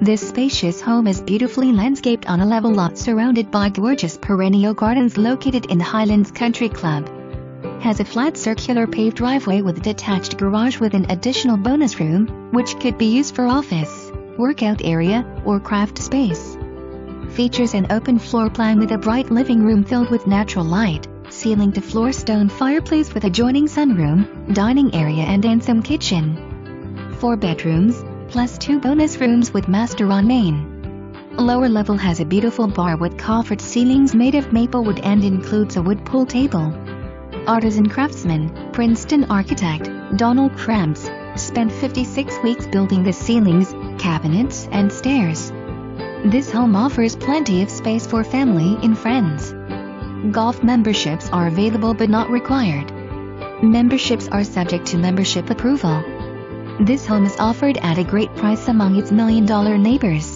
This spacious home is beautifully landscaped on a level lot surrounded by gorgeous perennial gardens located in the Highlands Country Club. Has a flat circular paved driveway with a detached garage with an additional bonus room, which could be used for office, workout area, or craft space. Features an open floor plan with a bright living room filled with natural light, ceiling-to-floor stone fireplace with adjoining sunroom, dining area and handsome kitchen. 4 bedrooms, plus 2 bonus rooms with master on main. Lower level has a beautiful bar with coffered ceilings made of maple wood and includes a wood pool table. Artisan craftsman, Princeton architect, Donald Krebs, spent 56 weeks building the ceilings, cabinets and stairs. This home offers plenty of space for family and friends. Golf memberships are available but not required. Memberships are subject to membership approval. This home is offered at a great price among its $1 million neighbors.